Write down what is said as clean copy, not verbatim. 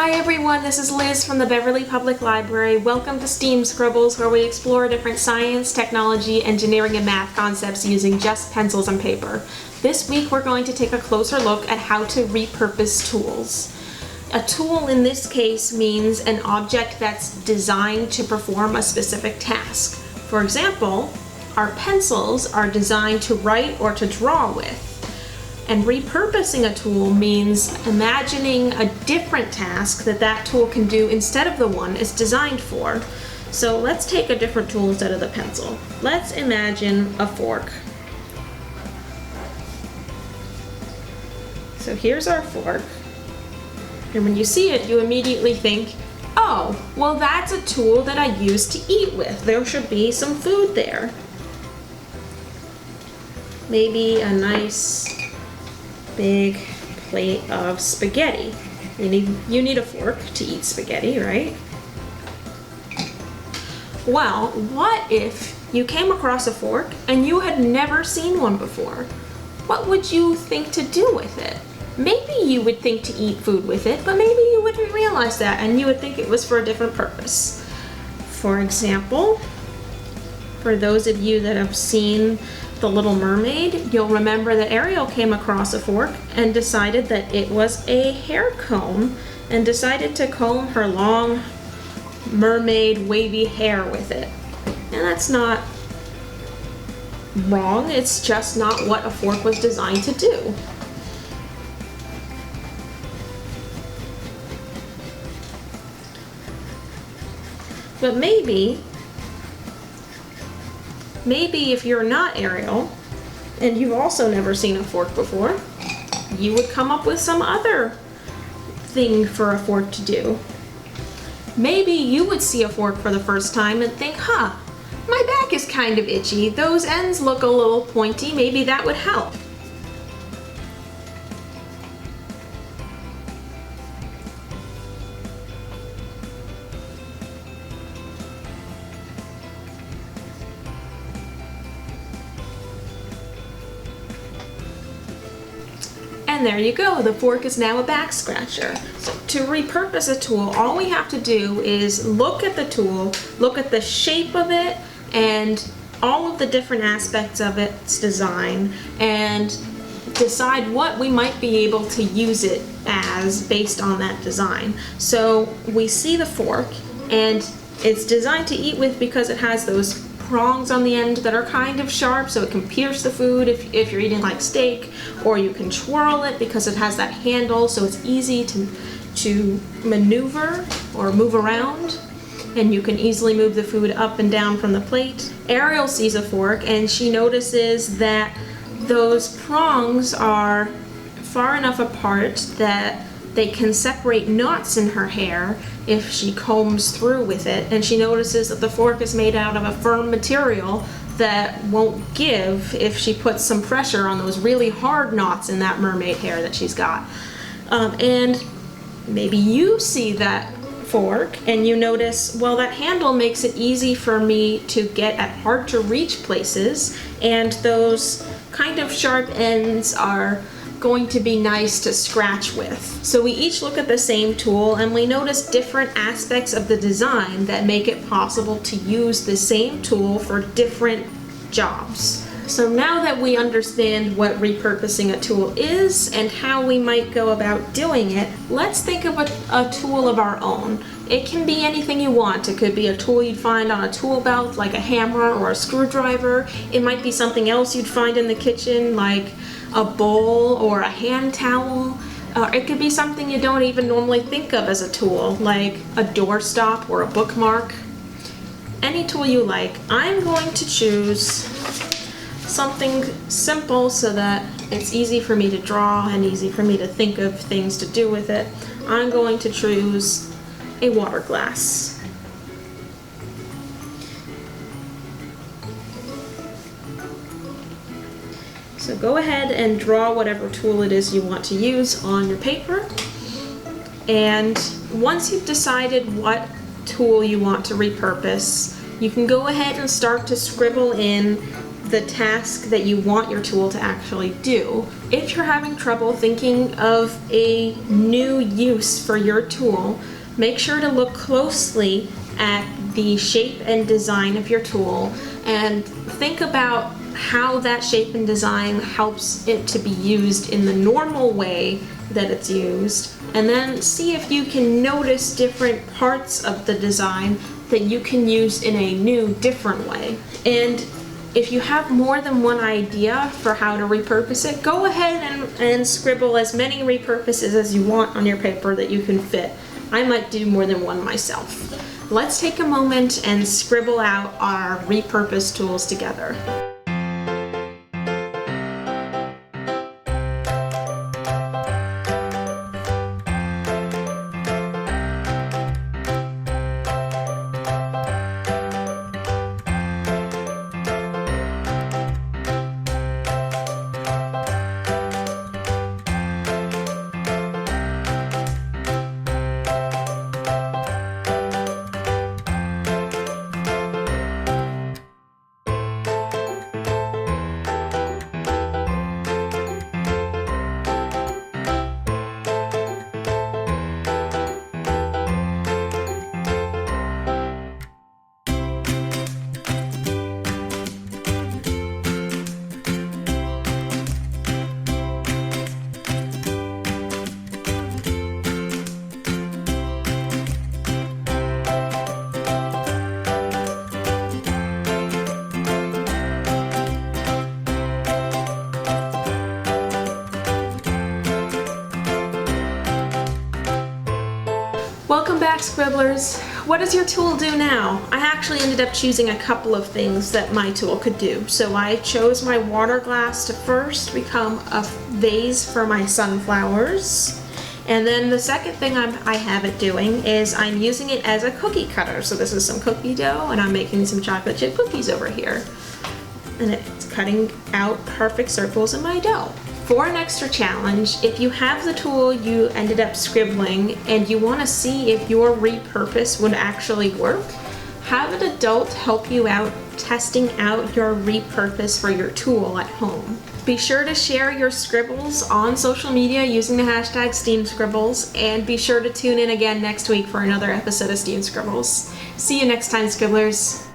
Hi everyone, this is Liz from the Beverly Public Library. Welcome to STEAM Scribbles, where we explore different science, technology, engineering, and math concepts using just pencils and paper. This week we're going to take a closer look at how to repurpose tools. A tool in this case means an object that's designed to perform a specific task. For example, our pencils are designed to write or to draw with. And repurposing a tool means imagining a different task that tool can do instead of the one it's designed for. So let's take a different tool instead of the pencil. Let's imagine a fork. So here's our fork. And when you see it, you immediately think, oh, well that's a tool that I use to eat with. There should be some food there. Maybe a nice big plate of spaghetti. You need a fork to eat spaghetti, right? Well, what if you came across a fork and you had never seen one before? What would you think to do with it? Maybe you would think to eat food with it, but maybe you wouldn't realize that and you would think it was for a different purpose. For example, for those of you that have seen The Little Mermaid, you'll remember that Ariel came across a fork and decided that it was a hair comb and decided to comb her long mermaid wavy hair with it. And that's not wrong, it's just not what a fork was designed to do. But maybe if you're not Ariel, and you've also never seen a fork before, you would come up with some other thing for a fork to do. Maybe you would see a fork for the first time and think, huh, my back is kind of itchy, those ends look a little pointy, maybe that would help. And there you go, the fork is now a back scratcher. So to repurpose a tool, all we have to do is look at the tool, look at the shape of it, and all of the different aspects of its design, and decide what we might be able to use it as based on that design. So we see the fork, and it's designed to eat with because it has those prongs on the end that are kind of sharp, so it can pierce the food if you're eating like steak, or you can twirl it because it has that handle, so it's easy to maneuver or move around, and you can easily move the food up and down from the plate. Ariel sees a fork and she notices that those prongs are far enough apart that they can separate knots in her hair if she combs through with it, and she notices that the fork is made out of a firm material that won't give if she puts some pressure on those really hard knots in that mermaid hair that she's got. And maybe you see that fork and you notice, well, that handle makes it easy for me to get at hard to reach places, and those kind of sharp ends are going to be nice to scratch with. So we each look at the same tool and we notice different aspects of the design that make it possible to use the same tool for different jobs. So now that we understand what repurposing a tool is and how we might go about doing it, let's think of a tool of our own. It can be anything you want. It could be a tool you'd find on a tool belt, like a hammer or a screwdriver. It might be something else you'd find in the kitchen, like a bowl or a hand towel. It could be something you don't even normally think of as a tool, like a doorstop or a bookmark. Any tool you like. I'm going to choose something simple so that it's easy for me to draw and easy for me to think of things to do with it. I'm going to choose a water glass. So go ahead and draw whatever tool it is you want to use on your paper. And once you've decided what tool you want to repurpose, you can go ahead and start to scribble in the task that you want your tool to actually do. If you're having trouble thinking of a new use for your tool, make sure to look closely at the shape and design of your tool and think about how that shape and design helps it to be used in the normal way that it's used, and then see if you can notice different parts of the design that you can use in a new, different way. And if you have more than one idea for how to repurpose it, go ahead and scribble as many repurposes as you want on your paper that you can fit. I might do more than one myself. Let's take a moment and scribble out our repurpose tools together. Welcome back, Scribblers. What does your tool do now? I actually ended up choosing a couple of things that my tool could do. So I chose my water glass to first become a vase for my sunflowers. And then the second thing I have it doing is I'm using it as a cookie cutter. So this is some cookie dough and I'm making some chocolate chip cookies over here. And it's cutting out perfect circles in my dough. For an extra challenge, if you have the tool you ended up scribbling and you want to see if your repurpose would actually work, have an adult help you out testing out your repurpose for your tool at home. Be sure to share your scribbles on social media using the hashtag SteamScribbles, and be sure to tune in again next week for another episode of Steam Scribbles. See you next time, Scribblers.